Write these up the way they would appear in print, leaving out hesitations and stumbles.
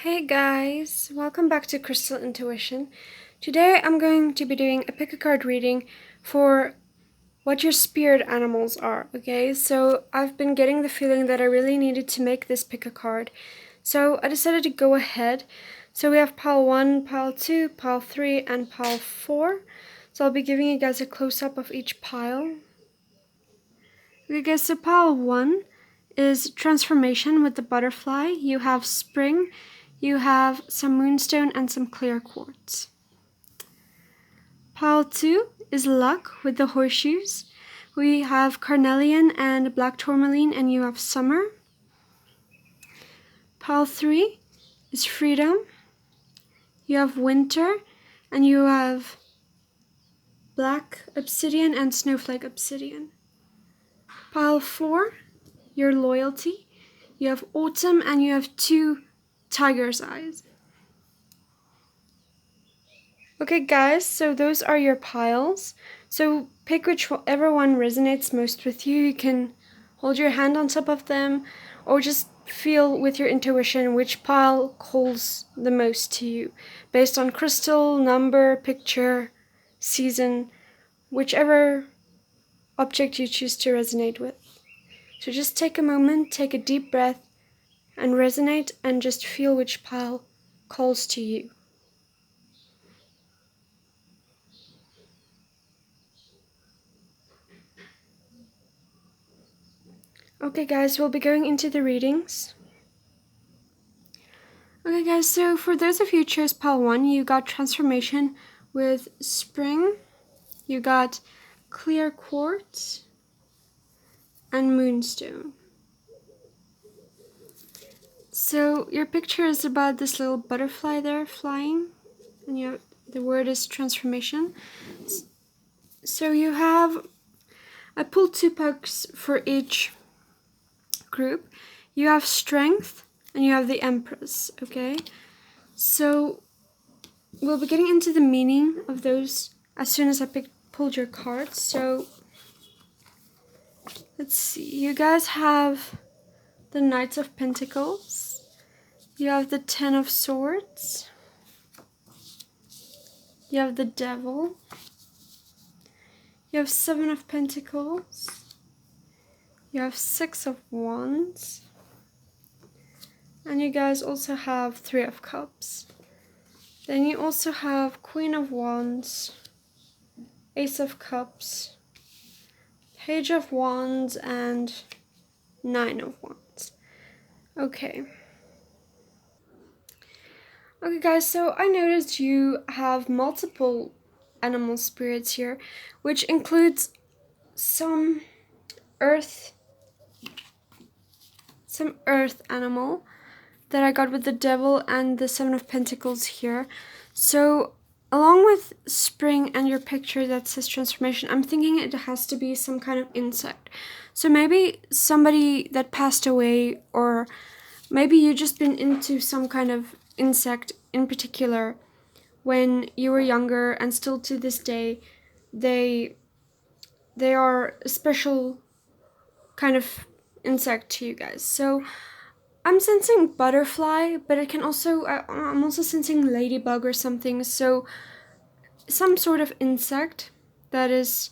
Hey guys, welcome back to Crystal Intuition. Today I'm going to be doing a pick a card reading for what your spirit animals are, okay? So I've been getting the feeling that I really needed to make this pick a card. So I decided to go ahead. So we have pile 1, pile 2, pile 3, and pile 4. So I'll be giving you guys a close-up of each pile. Okay guys, so pile 1 is transformation with the butterfly. You have spring, you have some moonstone and some clear quartz. Pile 2 is luck with the horseshoes. We have carnelian and black tourmaline, and you have summer. Pile 3 is freedom. You have winter, and you have black obsidian and snowflake obsidian. Pile 4, your loyalty. You have autumn, and you have 2 tiger's eyes. Okay guys, so those are your piles. So pick whichever one resonates most with you. You can hold your hand on top of them or just feel with your intuition which pile calls the most to you based on crystal, number, picture, season, whichever object you choose to resonate with. So just take a moment, take a deep breath and resonate and just feel which pile calls to you. Okay guys, we'll be going into the readings. Okay guys, so for those of you who chose pile 1, you got transformation with spring, you got clear quartz, and moonstone. So your picture is about this little butterfly there flying, and the word is transformation. So you have, I pulled 2 packs for each group. You have strength, and you have the Empress, okay? So we'll be getting into the meaning of those as soon as I pulled your cards. So let's see. You guys have the Knights of Pentacles. You have the Ten of Swords. You have the Devil. You have 7 of Pentacles. You have 6 of Wands. And you guys also have 3 of Cups. Then you also have Queen of Wands, Ace of Cups, Page of Wands, and 9 of Wands. Okay. Okay guys, so I noticed you have multiple animal spirits here, which includes some earth animal that I got with the Devil and the 7 of Pentacles here. So along with spring and your picture that says transformation, I'm thinking it has to be some kind of insect. So maybe somebody that passed away, or maybe you just been into some kind of insect in particular when you were younger, and still to this day they are a special kind of insect to you guys. So I'm sensing butterfly, but it can also, I'm also sensing ladybug or something. So some sort of insect that is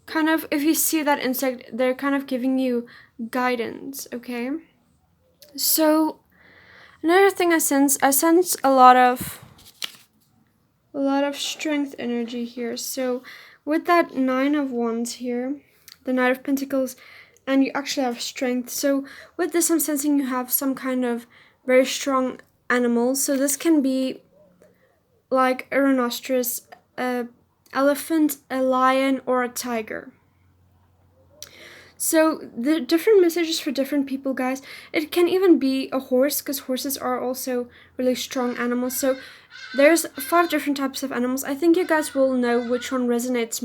kind of, if you see that insect, they're kind of giving you guidance, okay? So another thing I sense a lot of strength energy here. So with that 9 of Wands here, the Knight of Pentacles, and you actually have strength. So with this, I'm sensing you have some kind of very strong animal. So this can be like a rhinoceros, a elephant, a lion, or a tiger. So the different messages for different people, guys. It can even be a horse, because horses are also really strong animals. So there's 5 different types of animals. I think you guys will know which one resonates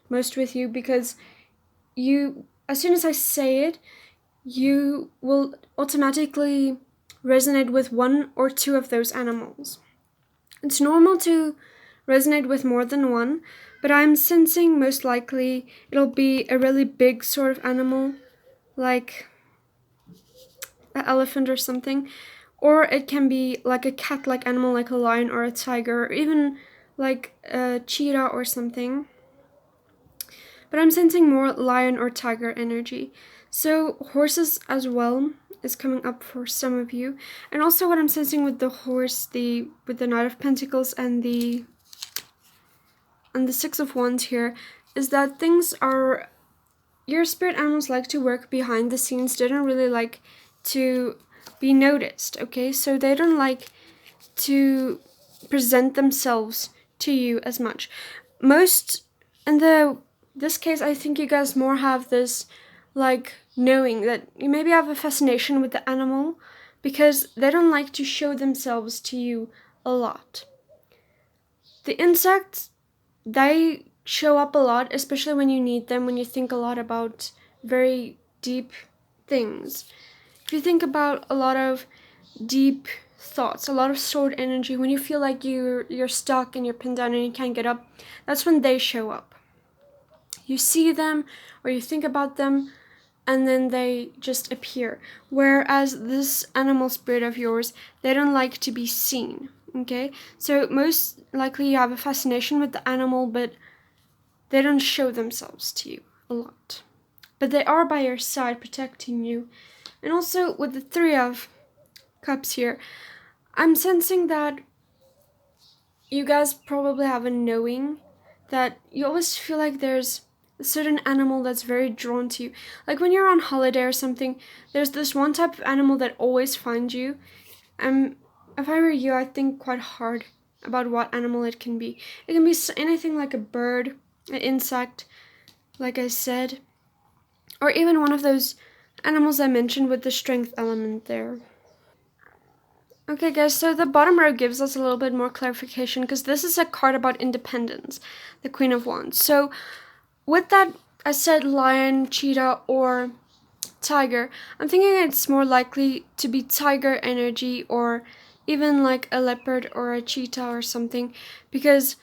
most with you, because as soon as I say it, you will automatically resonate with 1 or 2 of those animals. It's normal to resonate with more than 1, but I'm sensing most likely it'll be a really big sort of animal, like an elephant or something, or it can be like a cat-like animal, like a lion or a tiger, or even like a cheetah or something. But I'm sensing more lion or tiger energy. So horses as well is coming up for some of you. And also what I'm sensing with the horse, with the Knight of Pentacles and the Six of Wands here, is that your spirit animals like to work behind the scenes. They don't really like to be noticed, okay? So they don't like to present themselves to you as much. In this case, I think you guys more have this like knowing that you maybe have a fascination with the animal because they don't like to show themselves to you a lot. The insects, they show up a lot, especially when you need them, when you think a lot about very deep things. If you think about a lot of deep thoughts, a lot of stored energy, when you feel like you're stuck and you're pinned down and you can't get up, that's when they show up. You see them or you think about them and then they just appear. Whereas this animal spirit of yours, they don't like to be seen, okay? So most likely you have a fascination with the animal, but they don't show themselves to you a lot. But they are by your side protecting you. And also with the Three of Cups here, I'm sensing that you guys probably have a knowing that you always feel like there's a certain animal that's very drawn to you. Like when you're on holiday or something, there's this one type of animal that always finds you. If I were you, I'd think quite hard about what animal it can be. It can be anything like a bird, an insect, like I said, or even one of those animals I mentioned with the strength element there. Okay guys, so the bottom row gives us a little bit more clarification because this is a card about independence, the Queen of Wands. So with that, I said lion, cheetah, or tiger. I'm thinking it's more likely to be tiger energy or even like a leopard or a cheetah or something, because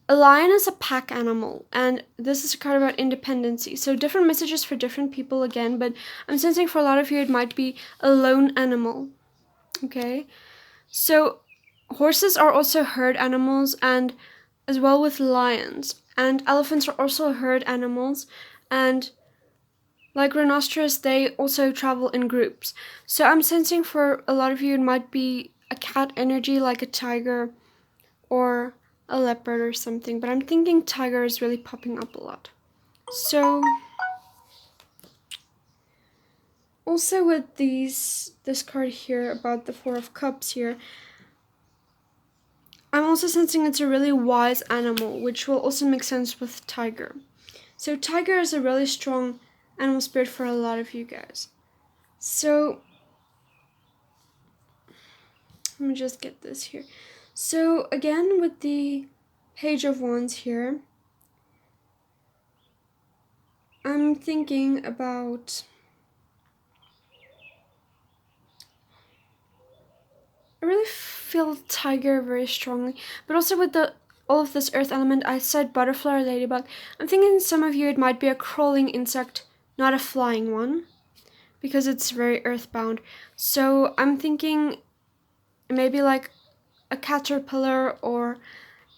a lion is a pack animal and this is a card about independency. So different messages for different people again, but I'm sensing for a lot of you it might be a lone animal. Okay, so horses are also herd animals, and as well with lions, and elephants are also herd animals, and like rhinoceros, they also travel in groups. So I'm sensing for a lot of you it might be a cat energy like a tiger or a leopard or something, but I'm thinking tiger is really popping up a lot. So also with this card here about the Four of Cups here, I'm also sensing it's a really wise animal, which will also make sense with tiger. So tiger is a really strong animal spirit for a lot of you guys. So let me just get this here. So again, with the Page of Wands here, I'm thinking about, I really feel tiger very strongly, but also with all of this earth element, I said butterfly or ladybug. I'm thinking some of you it might be a crawling insect, not a flying one, because it's very earthbound. So I'm thinking maybe like a caterpillar or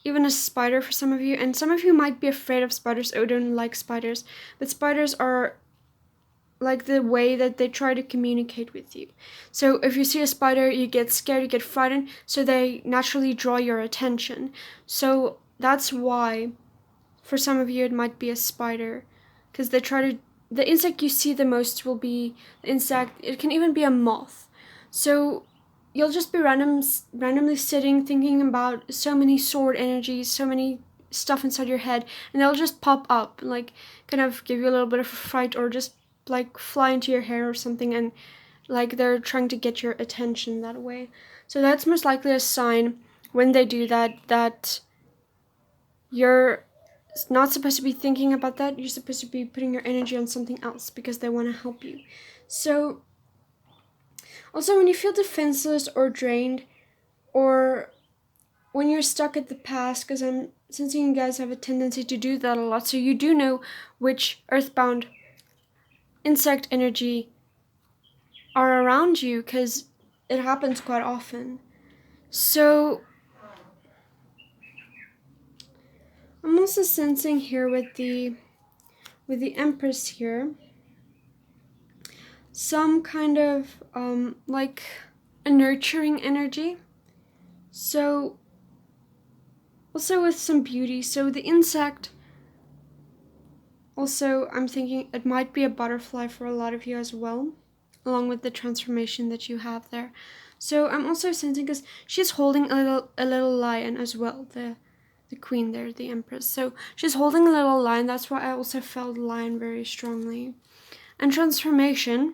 even a spider for some of you. And some of you might be afraid of spiders or don't like spiders, but spiders are like the way that they try to communicate with you. So if you see a spider, you get scared, you get frightened, so they naturally draw your attention. So that's why for some of you it might be a spider, because the insect you see the most will be the insect. It can even be a moth. So you'll just be randomly sitting thinking about so many stored energies, so many stuff inside your head, and they'll just pop up, like kind of give you a little bit of a fright, or just like fly into your hair or something, and like they're trying to get your attention that way. So that's most likely a sign when they do that you're not supposed to be thinking about that. You're supposed to be putting your energy on something else because they want to help you. So also when you feel defenseless or drained, or when you're stuck at the past, because I'm sensing you guys have a tendency to do that a lot, so you do know which earthbound insect energy are around you, because it happens quite often. So I'm also sensing here with the Empress here some kind of like a nurturing energy. So also with some beauty. So the insect, also I'm thinking it might be a butterfly for a lot of you as well, along with the transformation that you have there. So I'm also sensing, because she's holding a little lion as well, the queen there, the Empress. So she's holding a little lion. That's why I also felt lion very strongly. And transformation.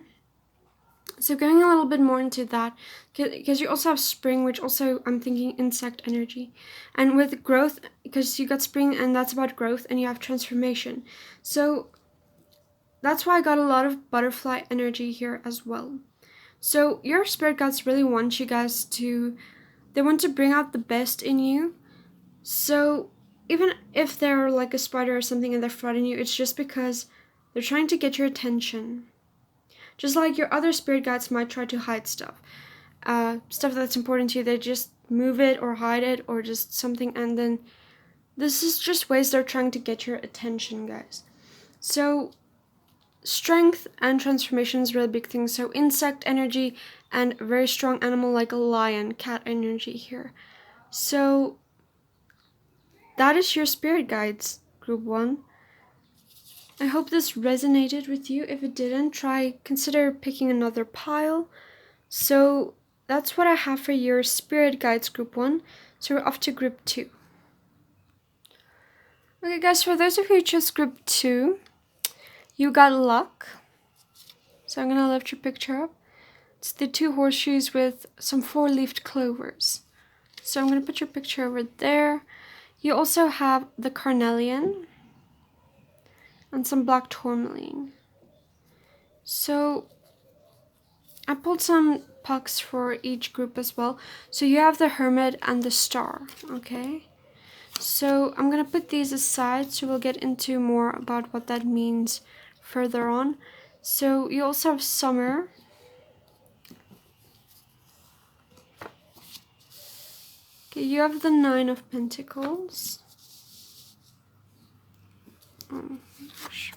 So going a little bit more into that, because you also have spring, which also I'm thinking insect energy. And with growth, because you got spring and that's about growth, and you have transformation. So that's why I got a lot of butterfly energy here as well. So your spirit guides really want you guys to, they want to bring out the best in you. So even if they're like a spider or something and they're frightening you, it's just because they're trying to get your attention. Just like your other spirit guides might try to hide stuff. Stuff that's important to you, they just move it or hide it or just something, and then this is just ways they're trying to get your attention, guys. So strength and transformation is a really big thing. So insect energy and very strong animal like a lion, cat energy here. So that is your spirit guides, group 1. I hope this resonated with you. If it didn't, consider picking another pile. So that's what I have for your spirit guides, group 1. So we're off to group 2. Okay guys, for those of you who chose group 2, you got luck. So I'm gonna lift your picture up. It's the 2 horseshoes with some 4-leafed clovers. So I'm gonna put your picture over there. You also have the carnelian and some black tourmaline. So I pulled some pucks for each group as well. So you have the hermit and the star, okay? So I'm gonna put these aside, so we'll get into more about what that means further on. So you also have summer. Okay, you have the 9 of Pentacles. Oh, gosh.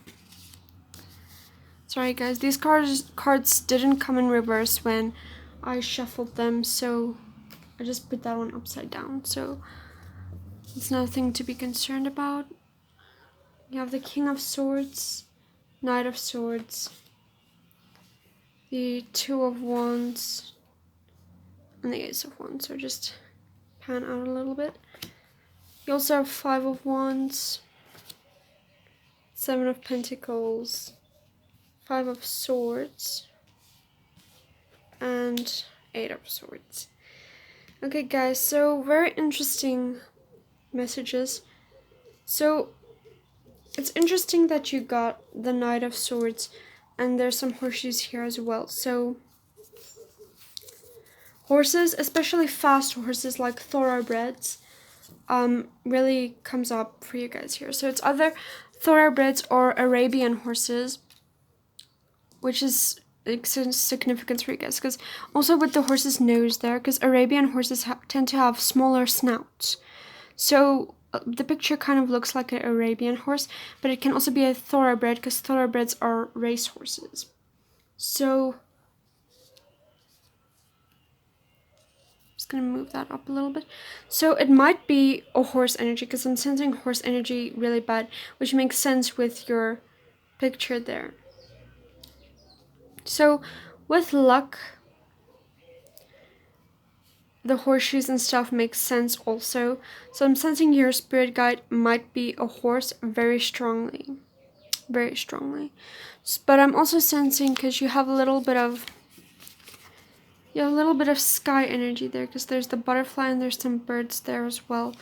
Sorry guys, these cards didn't come in reverse when I shuffled them, so I just put that one upside down. So it's nothing to be concerned about. You have the King of Swords, Knight of Swords, the 2 of Wands, and the Ace of Wands. So just pan out a little bit. You also have 5 of Wands, 7 of Pentacles, 5 of Swords, and 8 of Swords. Okay guys, so very interesting messages. So it's interesting that you got the Knight of Swords, and there's some horseshoes here as well. So horses, especially fast horses like thoroughbreds, really comes up for you guys here. So it's either thoroughbreds or Arabian horses, which is significant for you guys, because also with the horse's nose there, because Arabian horses tend to have smaller snouts. So the picture kind of looks like an Arabian horse, but it can also be a thoroughbred, because thoroughbreds are race horses. So just gonna move that up a little bit. So it might be a horse energy, because I'm sensing horse energy really bad, which makes sense with your picture there. So with luck, the horseshoes and stuff makes sense also. So I'm sensing your spirit guide might be a horse very strongly. Very strongly. But I'm also sensing, because you have a little bit of sky energy there, because there's the butterfly and there's some birds there as well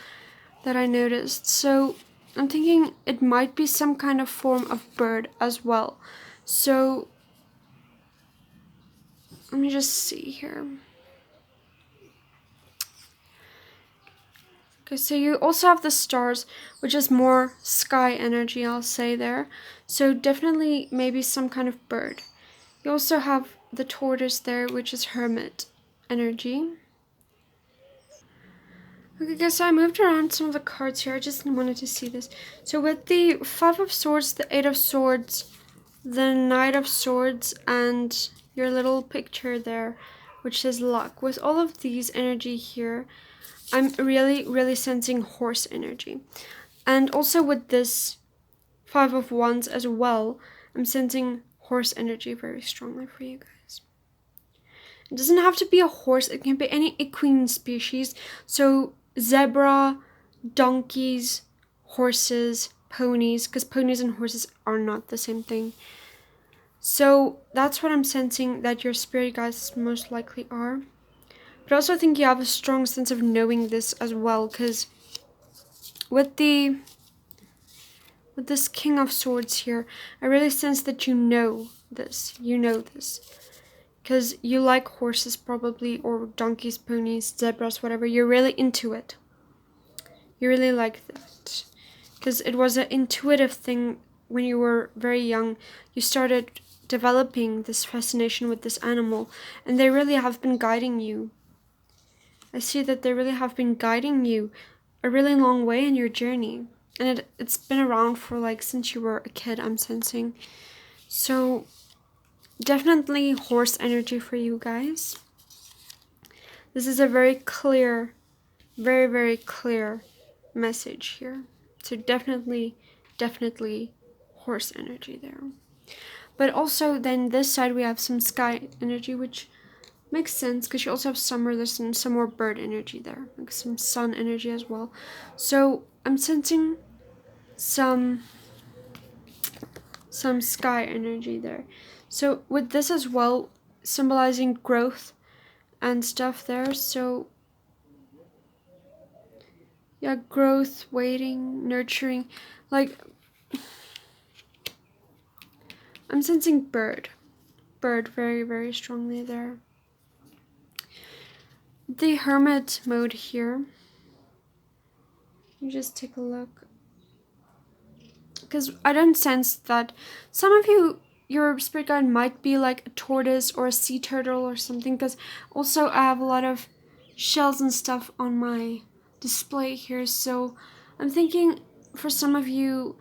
that I noticed. So I'm thinking it might be some kind of form of bird as well. So let me just see here. Okay, so you also have the stars, which is more sky energy, I'll say there. So definitely maybe some kind of bird. You also have the tortoise there, which is hermit energy. Okay guys, so I moved around some of the cards here. I just wanted to see this. So with the 5 of Swords, the 8 of Swords, the Knight of Swords, and your little picture there, which says luck. With all of these energy here, I'm really sensing horse energy. And also with this 5 of Wands as well, I'm sensing horse energy very strongly for you guys. It doesn't have to be a horse, it can be any equine species. So zebra, donkeys, horses, ponies, because ponies and horses are not the same thing. So that's what I'm sensing that your spirit guides most likely are. But I also think you have a strong sense of knowing this as well, because with this King of Swords here, I really sense that you know this. You know this. Because you like horses probably, or donkeys, ponies, zebras, whatever. You're really into it. You really like that. Because it was an intuitive thing when you were very young. You started developing this fascination with this animal. And they really have been guiding you. I see that they really have been guiding you a really long way in your journey. And it's been around for like since you were a kid, I'm sensing. So definitely horse energy for you guys. This is a very clear, very clear message here. So definitely horse energy there. But also then this side we have some sky energy, which makes sense because you also have summer. There's some more bird energy there, like some sun energy as well. So I'm sensing some sky energy there. So with this as well, symbolizing growth and stuff there. So yeah, growth, waiting, nurturing. Like I'm sensing bird very strongly there. The hermit mode here. You just take a look. Because I don't sense that some of you, your spirit guide might be like a tortoise or a sea turtle or something. Because also I have a lot of shells and stuff on my display here. So I'm thinking for some of you,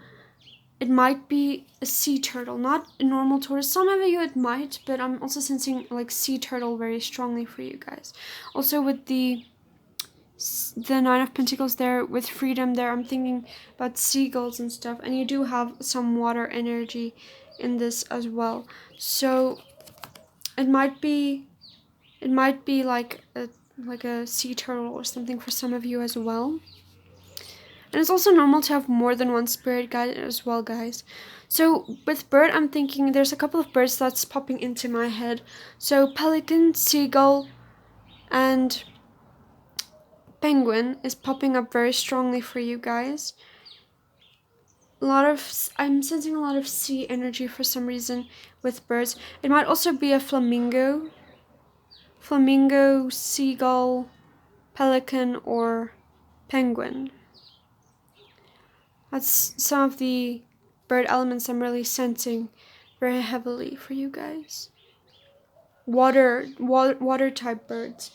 it might be a sea turtle, not a normal tortoise. Some of you it might, but I'm also sensing like sea turtle very strongly for you guys. Also with the Nine of Pentacles there, with freedom there, I'm thinking about seagulls and stuff. And you do have some water energy in this as well. So it might be like a sea turtle or something for some of you as well. And it's also normal to have more than one spirit guide as well, guys. So with bird, I'm thinking there's a couple of birds that's popping into my head. So pelican, seagull, and penguin is popping up very strongly for you guys. I'm sensing a lot of sea energy for some reason with birds. It might also be a flamingo, seagull, pelican, or penguin. That's some of the bird elements I'm really sensing very heavily for you guys. Water type birds.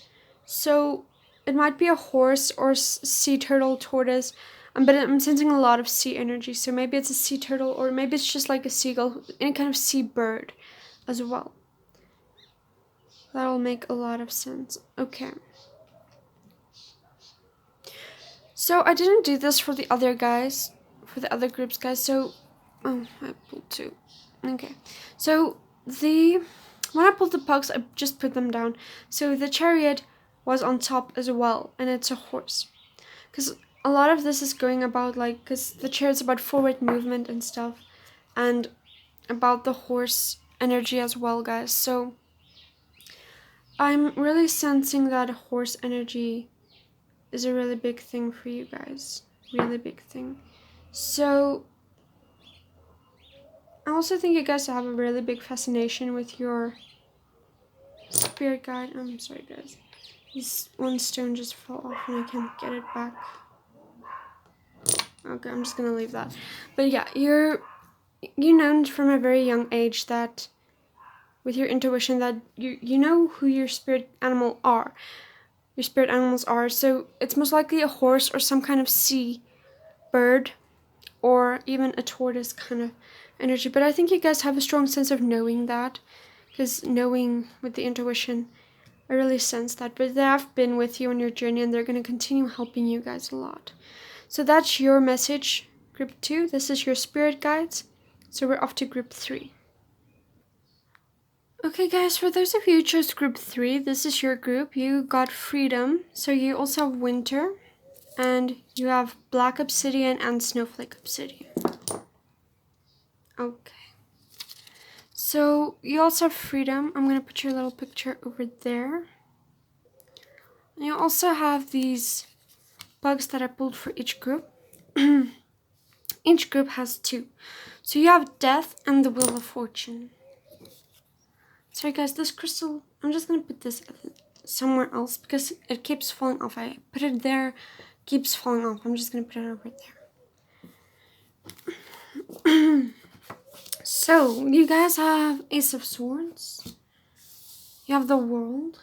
So it might be a horse or sea turtle, tortoise, but I'm sensing a lot of sea energy. So maybe it's a sea turtle, or maybe it's just like a seagull, any kind of sea bird as well. That'll make a lot of sense. Okay. So I didn't do this for the other guys, for the other groups, guys. So, oh, I pulled two. Okay. So when I pulled the pugs, I just put them down. So the chariot was on top as well, and it's a horse. Because a lot of this is going about like, because the chariot's about forward movement and stuff, and about the horse energy as well, guys. So I'm really sensing that horse energy is a really big thing for you guys. Really big thing. So I also think you guys have a really big fascination with your spirit guide. I'm sorry, guys. This one stone just fell off and I can't get it back. Okay, I'm just gonna leave that. But yeah, you know from a very young age that with your intuition that you know who your spirit animal are. Your spirit animals are. So it's most likely a horse or some kind of sea bird, or even a tortoise kind of energy. But I think you guys have a strong sense of knowing that, because knowing with the intuition, I really sense that. But they have been with you on your journey, and they're going to continue helping you guys a lot. So that's your message, group 2. This is your spirit guides. So we're off to group 3. Okay guys, for those of you who chose group 3, this is your group. You got freedom. So you also have winter, and you have black obsidian and snowflake obsidian. Okay. So you also have freedom. I'm going to put your little picture over there. And you also have these bugs that I pulled for each group. Each group has 2. So you have death and the wheel of fortune. Sorry guys, this crystal, I'm just going to put this somewhere else because it keeps falling off. I put it there, keeps falling off. I'm just going to put it over there. So, you guys have Ace of Swords. You have the World.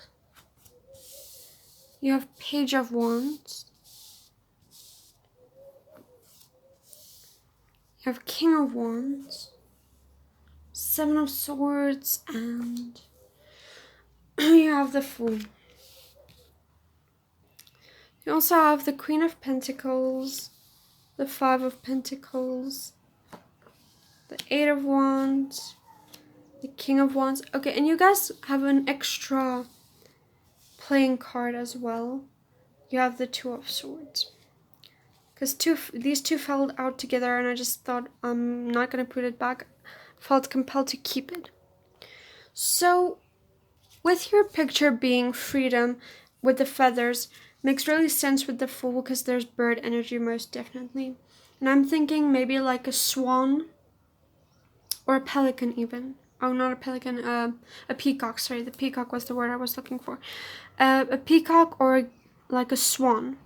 You have Page of Wands. You have King of Wands. 7 of Swords, and you have the Fool. You also have the Queen of Pentacles, the 5 of Pentacles, the 8 of Wands, the King of Wands. Okay, and you guys have an extra playing card as well. You have the 2 of Swords. Because these two fell out together, and I just thought I'm not going to put it back. Felt compelled to keep it. So, with your picture being freedom with the feathers, makes really sense with the Fool because there's bird energy most definitely. And I'm thinking maybe like a swan or a pelican even. Oh, not a pelican, a peacock. Sorry, the peacock was the word I was looking for. A peacock or like a swan.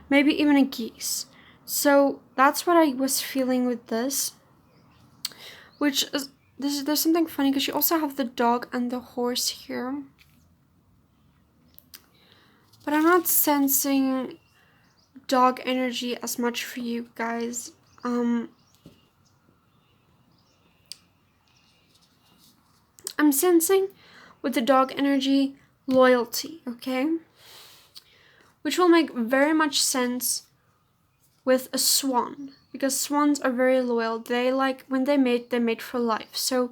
Maybe even a geese. So that's what I was feeling with this. Which is, there's something funny because you also have the dog and the horse here. But I'm not sensing dog energy as much for you guys. I'm sensing with the dog energy loyalty, okay? Which will make very much sense with a swan, because swans are very loyal. They like, when they mate for life. So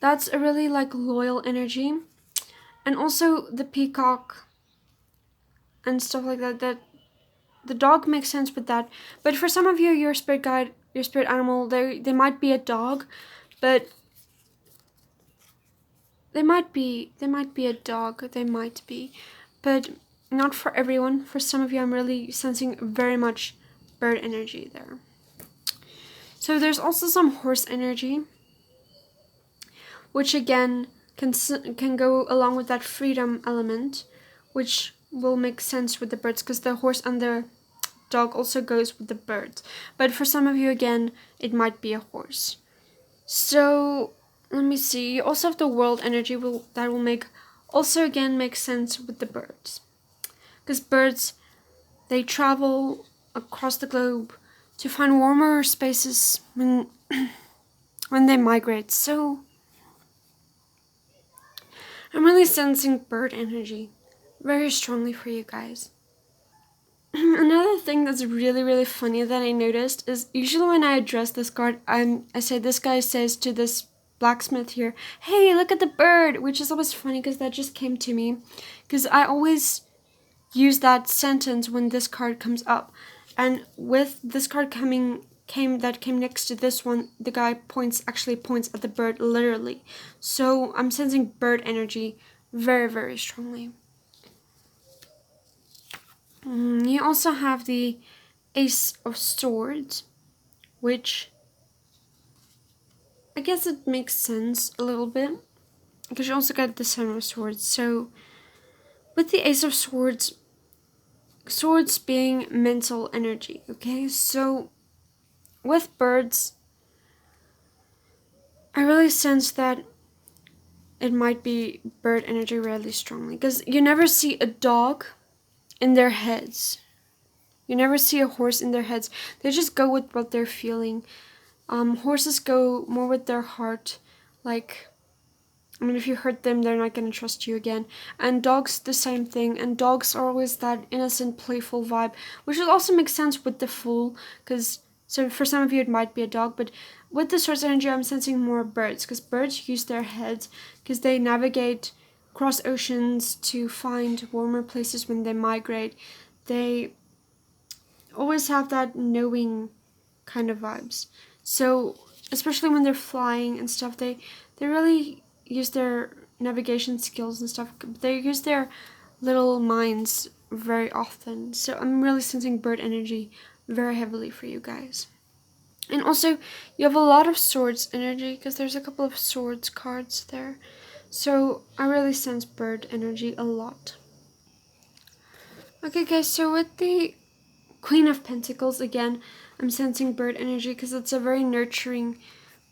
that's a really like loyal energy. And also the peacock and stuff like that, that the dog makes sense with that. But for some of you, your spirit guide, your spirit animal, they might be a dog, but they might be a dog, they might be, but not for everyone. For some of you, I'm really sensing very much bird energy there. So there's also some horse energy, which again can go along with that freedom element, which will make sense with the birds, because the horse and the dog also goes with the birds. But for some of you, again, it might be a horse. So let me see. You also have the world energy that will make also again make sense with the birds, because birds, they travel across the globe to find warmer spaces when when they migrate. So I'm really sensing bird energy very strongly for you guys. Another thing that's really, really funny that I noticed is usually when I address this card, I say, this guy says to this blacksmith here, hey, look at the bird, which is always funny because that just came to me. Because I always use that sentence when this card comes up. And with this card came next to this one, the guy actually points at the bird literally. So I'm sensing bird energy very, very strongly. You also have the Ace of Swords, which I guess it makes sense a little bit, because you also got the 7 of Swords. So with the Ace of Swords, swords being mental energy, okay? So with birds, I really sense that it might be bird energy really strongly, because you never see a dog in their heads. You never see a horse in their heads. They just go with what they're feeling. Horses go more with their heart. Like, I mean, if you hurt them, they're not going to trust you again. And dogs, the same thing. And dogs are always that innocent, playful vibe, which also makes sense with the Fool, because, so for some of you it might be a dog, but with the Source energy, I'm sensing more birds, because birds use their heads, because they navigate across oceans to find warmer places when they migrate. They always have that knowing kind of vibes. So especially when they're flying and stuff, they really use their navigation skills and stuff. They use their little minds very often. So I'm really sensing bird energy very heavily for you guys. And also, you have a lot of swords energy, because there's a couple of swords cards there. So I really sense bird energy a lot. Okay guys, so with the Queen of Pentacles, again, I'm sensing bird energy, because it's a very nurturing,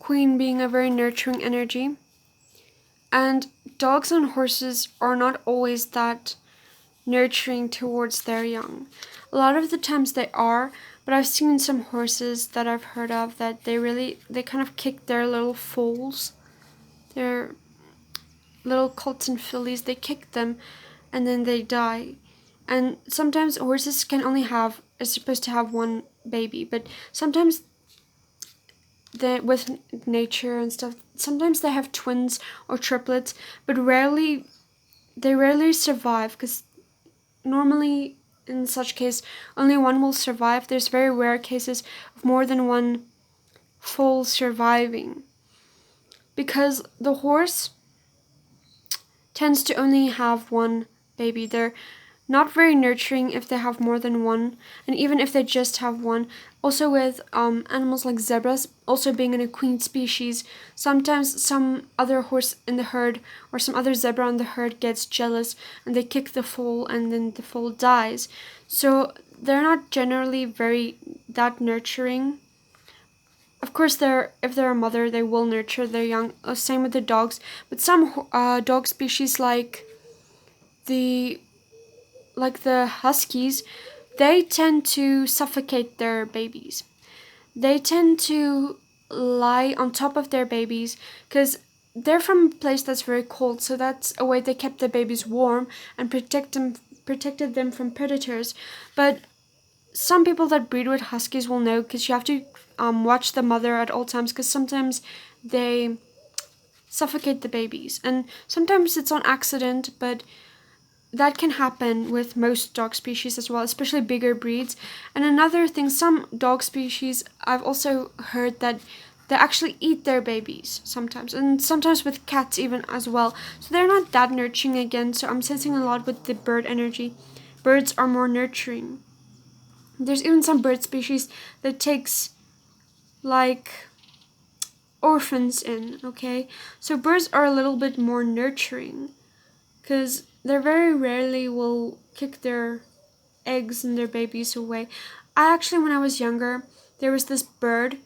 Queen being a very nurturing energy. And dogs and horses are not always that nurturing towards their young. A lot of the times they are, but I've seen some horses that I've heard of that they kind of kick their little foals, their little colts and fillies, they kick them and then they die. And sometimes horses is supposed to have one baby, but sometimes with nature and stuff, sometimes they have twins or triplets, but they rarely survive, because normally in such case only one will survive. There's very rare cases of more than one foal surviving, because the horse tends to only have one baby. They're not very nurturing if they have more than one, and even if they just have one. Also with animals like zebras, also being in a queen species, sometimes some other horse in the herd or some other zebra in the herd gets jealous and they kick the foal and then the foal dies. So they're not generally very that nurturing. Of course, if they're a mother, they will nurture their young. Same with the dogs, but some dog species like the huskies, they tend to suffocate their babies. They tend to lie on top of their babies, because they're from a place that's very cold, so that's a way they kept their babies warm and protected them from predators. But some people that breed with huskies will know, because you have to watch the mother at all times, because sometimes they suffocate the babies, and sometimes it's on accident, but that can happen with most dog species as well, especially bigger breeds. And another thing, some dog species, I've also heard that they actually eat their babies sometimes, and sometimes with cats even as well. So they're not that nurturing again, so I'm sensing a lot with the bird energy. Birds are more nurturing. There's even some bird species that takes like orphans in, okay? So birds are a little bit more nurturing, because they very rarely will kick their eggs and their babies away. When I was younger, there was this bird.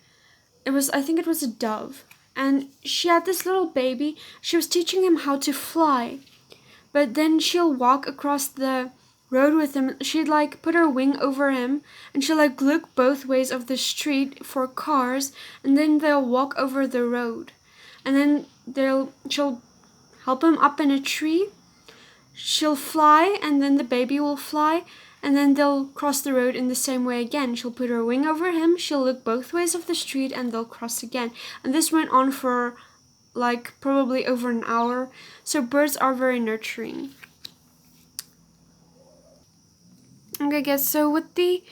I think it was a dove. And she had this little baby. She was teaching him how to fly. But then she'll walk across the road with him. She'd put her wing over him, and she'll look both ways of the street for cars, and then they'll walk over the road. And then she'll help him up in a tree. She'll fly, and then the baby will fly, and then they'll cross the road in the same way again. She'll put her wing over him, she'll look both ways of the street, and they'll cross again. And this went on for probably over an hour. So birds are very nurturing. Okay guys, so with the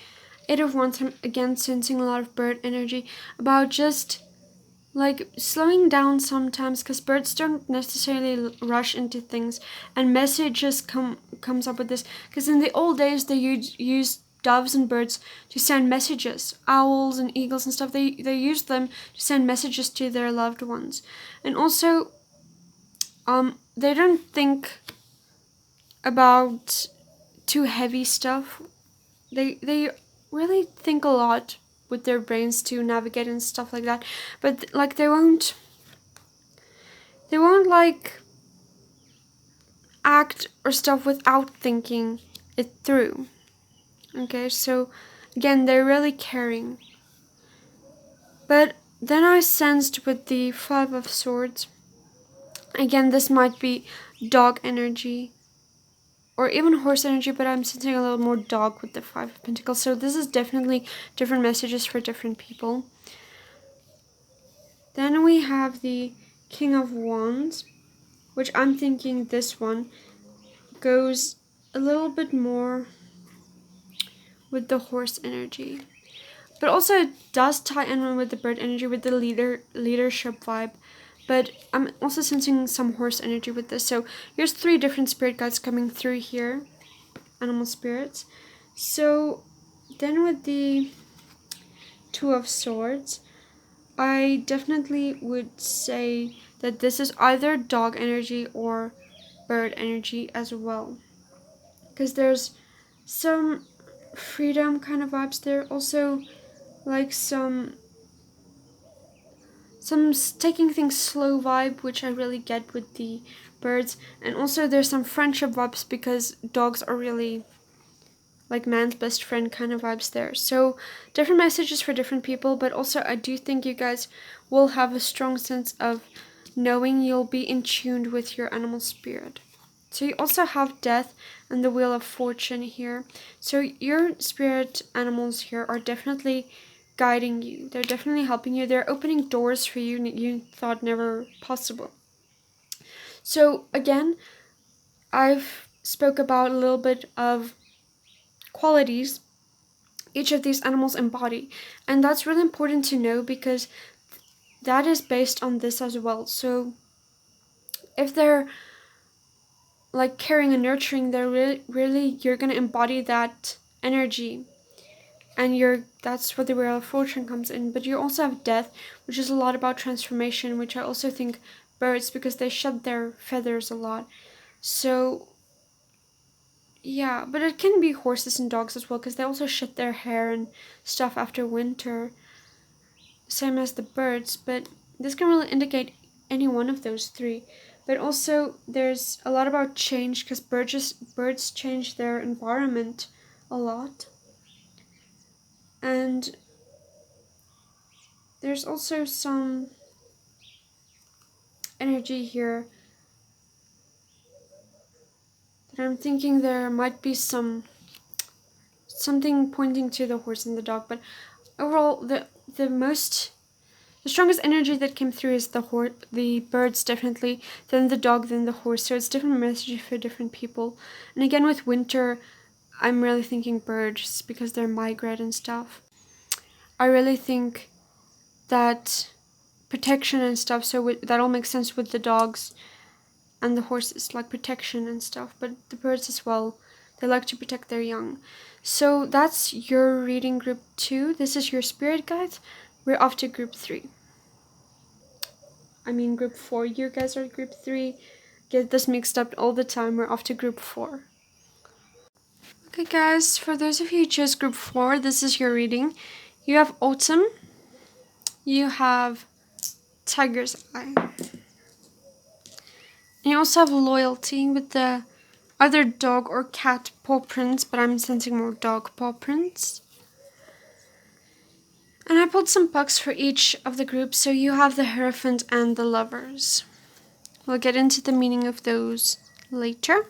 Eight of Wands, I'm again sensing a lot of bird energy about just slowing down sometimes, because birds don't necessarily rush into things, and messages comes up with this, because in the old days they used doves and birds to send messages. Owls and eagles and stuff, they used them to send messages to their loved ones. And also they don't think about too heavy stuff. They really think a lot with their brains to navigate and stuff like that, but they won't act or stuff without thinking it through. Okay, so again, they're really caring. But then I sensed with the Five of Swords, again, this might be dog energy or even horse energy, but I'm sensing a little more dog with the Five of Pentacles. So this is definitely different messages for different people. Then we have the King of Wands, which I'm thinking this one goes a little bit more with the horse energy. But also it does tie in with the bird energy, with the leadership vibe. But I'm also sensing some horse energy with this. So here's 3 different spirit guides coming through here. Animal spirits. So then with the Two of Swords, I definitely would say that this is either dog energy or bird energy as well. Because there's some freedom kind of vibes there. Also like some taking things slow vibe, which I really get with the birds. And also there's some friendship vibes, because dogs are really like man's best friend kind of vibes there. So different messages for different people, but also I do think you guys will have a strong sense of knowing you'll be in tune with your animal spirit. So you also have Death and the Wheel of Fortune here. So your spirit animals here are definitely guiding you. They're definitely helping you. They're opening doors for you you thought never possible. So again, I've spoke about a little bit of qualities each of these animals embody, and that's really important to know, because that is based on this as well. So if they're like caring and nurturing, they're really you're going to embody that energy, and that's where the Wheel of Fortune comes in. But you also have Death, which is a lot about transformation, which I also think birds, because they shed their feathers a lot. So yeah, but it can be horses and dogs as well, because they also shed their hair and stuff after winter, same as the birds. But this can really indicate any one of those 3. But also there's a lot about change, because birds change their environment a lot. And there's also some energy here that I'm thinking there might be something pointing to the horse and the dog. But overall, the strongest energy that came through is the birds, definitely, then the dog, then the horse. So it's different messages for different people. And again, with winter, I'm really thinking birds, because they're migrate and stuff. I really think that protection and stuff, so that all makes sense with the dogs and the horses, like protection and stuff. But the birds as well, they like to protect their young. So that's your reading, group 2. This is your spirit guides. We're off to group 3. I mean group 4. You guys are group 3. Get this mixed up all the time. We're off to group 4. Okay guys, for those of you who chose group 4, this is your reading. You have Autumn. You have Tiger's Eye. And you also have Loyalty with the either dog or cat paw prints, but I'm sensing more dog paw prints. And I pulled some pucks for each of the groups. So you have the Hierophant and the Lovers. We'll get into the meaning of those later.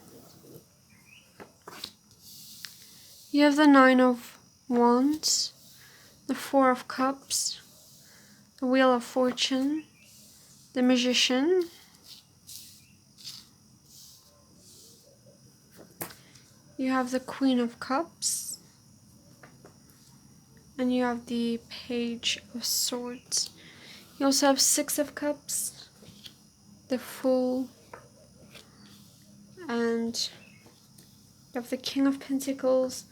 You have the 9 of Wands, the 4 of Cups, the Wheel of Fortune, the Magician, you have the Queen of Cups, and you have the Page of Swords. You also have 6 of Cups, the Fool, and you have the King of Pentacles,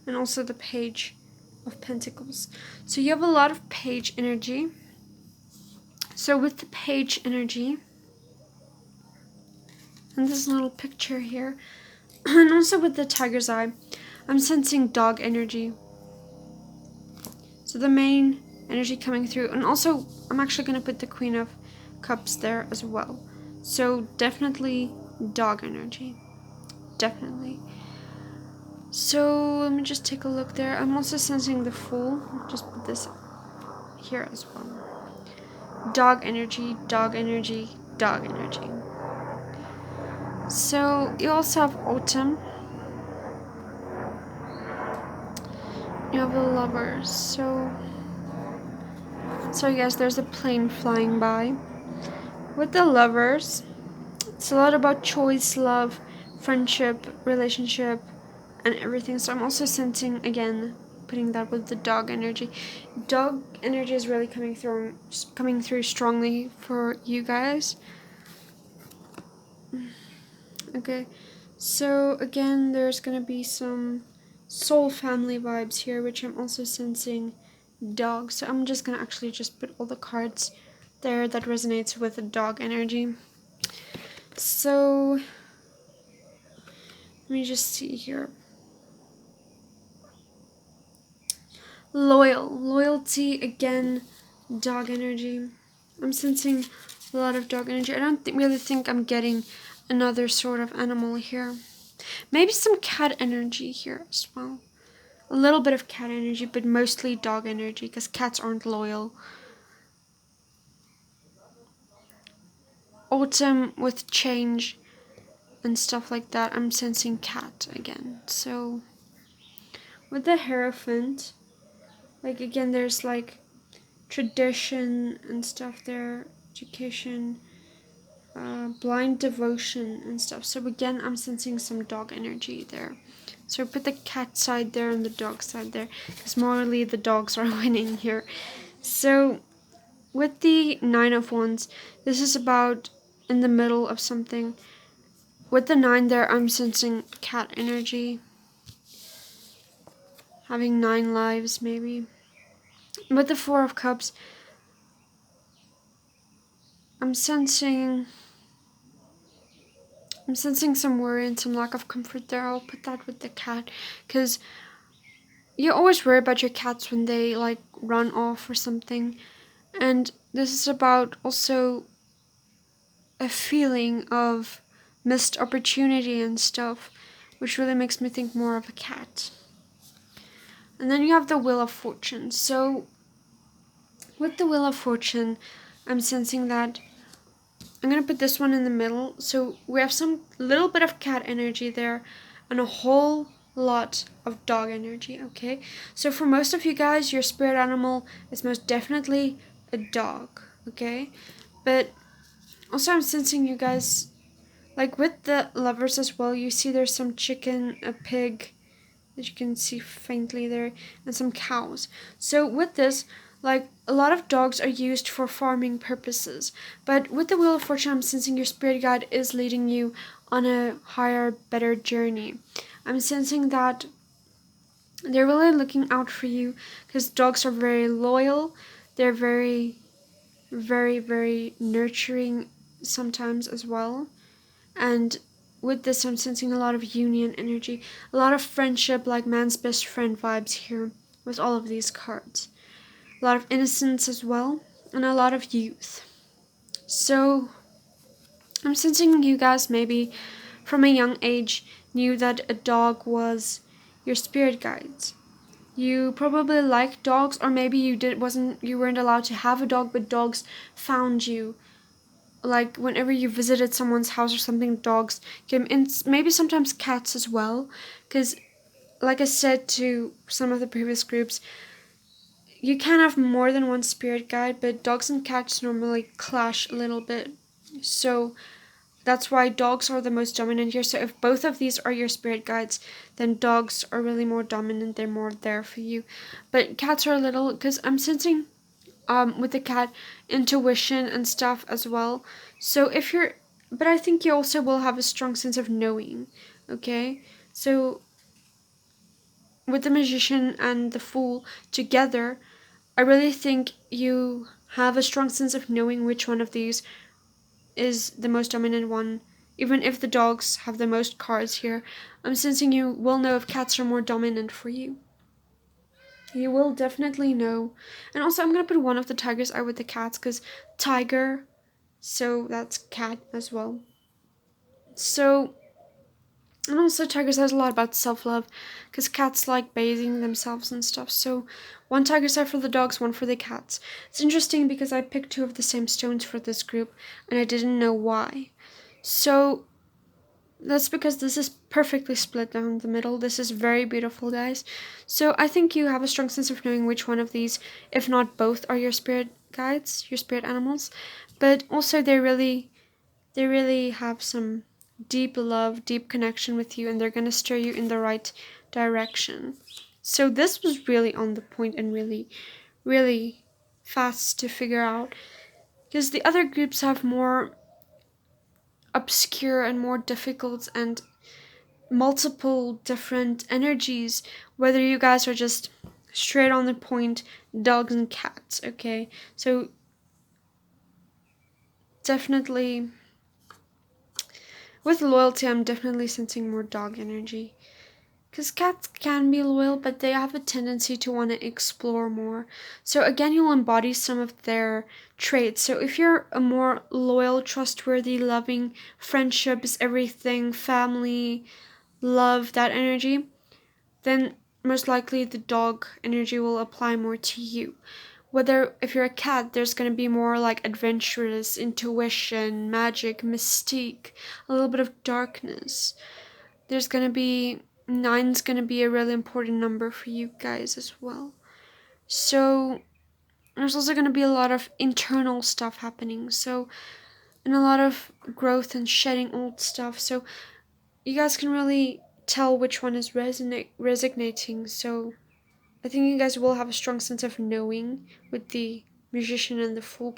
and also the Page of Pentacles. So you have a lot of Page energy. So with the Page energy, and this little picture here, and also with the Tiger's Eye, I'm sensing dog energy. So the main energy coming through, and also I'm actually going to put the Queen of Cups there as well. So definitely dog energy. definitely. So let me just take a look there. I'm also sensing the Fool. Just put this here as well. Dog energy, dog energy, dog energy. So you also have Autumn. You have the Lovers. So yes, there's a plane flying by. With the Lovers, it's a lot about choice, love, friendship, relationship, and everything. So I'm also sensing, again, putting that with the dog energy. Dog energy is really coming through strongly for you guys. Okay, so again, there's gonna be some soul family vibes here, which I'm also sensing dog. So I'm just gonna actually just put all the cards there that resonates with the dog energy. So let me just see here. Loyalty, again, dog energy. I'm sensing a lot of dog energy. I don't really think I'm getting another sort of animal here. Maybe some cat energy here as well. A little bit of cat energy, but mostly dog energy, because cats aren't loyal. Autumn with change and stuff like that. I'm sensing cat again. So with the Hierophant, like again, there's like tradition and stuff there, education, blind devotion and stuff. So again, I'm sensing some dog energy there. So put the cat side there and the dog side there, because morally the dogs are winning here. So with the Nine of Wands, this is about in the middle of something. With the 9 there, I'm sensing cat energy. Having 9 lives, maybe. With the Four of Cups, I'm sensing some worry and some lack of comfort there. I'll put that with the cat, because you always worry about your cats when they like run off or something. And this is about also a feeling of missed opportunity and stuff, which really makes me think more of a cat. And then you have the Wheel of Fortune. So with the Wheel of Fortune, I'm sensing that I'm going to put this one in the middle. So we have some little bit of cat energy there and a whole lot of dog energy, okay? So for most of you guys, your spirit animal is most definitely a dog, okay? But also I'm sensing you guys, like with the Lovers as well, you see there's some chicken, a pig, that you can see faintly there, and some cows. So with this, like a lot of dogs are used for farming purposes, but with the Wheel of Fortune, I'm sensing your spirit guide is leading you on a higher, better journey. I'm sensing that they're really looking out for you, because dogs are very loyal. They're very, very, very nurturing sometimes as well. And with this, I'm sensing a lot of union energy, a lot of friendship, like man's best friend vibes here with all of these cards. A lot of innocence as well, and a lot of youth. So I'm sensing you guys maybe from a young age knew that a dog was your spirit guides. You probably like dogs, or maybe you weren't allowed to have a dog, but dogs found you. Like whenever you visited someone's house or something, dogs came in, maybe sometimes cats as well, because like I said to some of the previous groups, you can have more than one spirit guide, but dogs and cats normally clash a little bit. So that's why dogs are the most dominant here. So if both of these are your spirit guides, then dogs are really more dominant. They're more there for you. But cats are a little, because I'm sensing with the cat intuition and stuff as well. So but I think you also will have a strong sense of knowing, okay? So with the Magician and the Fool together, I really think you have a strong sense of knowing which one of these is the most dominant one. Even if the dogs have the most cards here, I'm sensing you will know if cats are more dominant for you. You will definitely know. And also, I'm going to put one of the tigers out with the cats, because tiger, so that's cat as well. So And also tiger says a lot about self-love, because cats like bathing themselves and stuff. So one tiger star for the dogs, one for the cats. It's interesting because I picked two of the same stones for this group, and I didn't know why. So that's because this is perfectly split down the middle. This is very beautiful, guys. So I think you have a strong sense of knowing which one of these, if not both, are your spirit guides, your spirit animals. But also they really have some deep love, deep connection with you, and they're going to steer you in the right direction. So this was really on the point and really fast to figure out, because the other groups have more obscure and more difficult and multiple different energies, whether you guys are just straight on the point, dogs and cats. Okay, so definitely with loyalty, I'm definitely sensing more dog energy. Because cats can be loyal, but they have a tendency to want to explore more. So again, you'll embody some of their traits. So if you're a more loyal, trustworthy, loving, friendship is everything, family, love, that energy, then most likely the dog energy will apply more to you. Whether if you're a cat, there's going to be more like adventurous, intuition, magic, mystique, a little bit of darkness. There's going to be nine's going to be a really important number for you guys as well. So there's also going to be a lot of internal stuff happening. So and a lot of growth and shedding old stuff. So you guys can really tell which one is resonating. So I think you guys will have a strong sense of knowing with the musician and the fool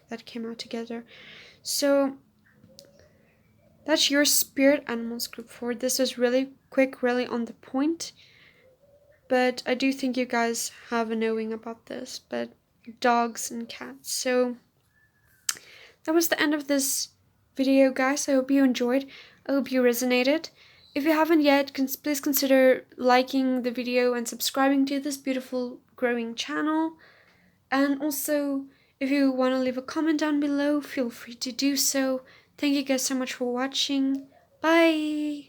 that came out together. So that's your spirit animals group 4. This is really quick, really on the point. But I do think you guys have a knowing about this. But dogs and cats. So that was the end of this video, guys. I hope you enjoyed. I hope you resonated. If you haven't yet, please consider liking the video and subscribing to this beautiful growing channel. And also, if you want to leave a comment down below, feel free to do so. Thank you guys so much for watching. Bye!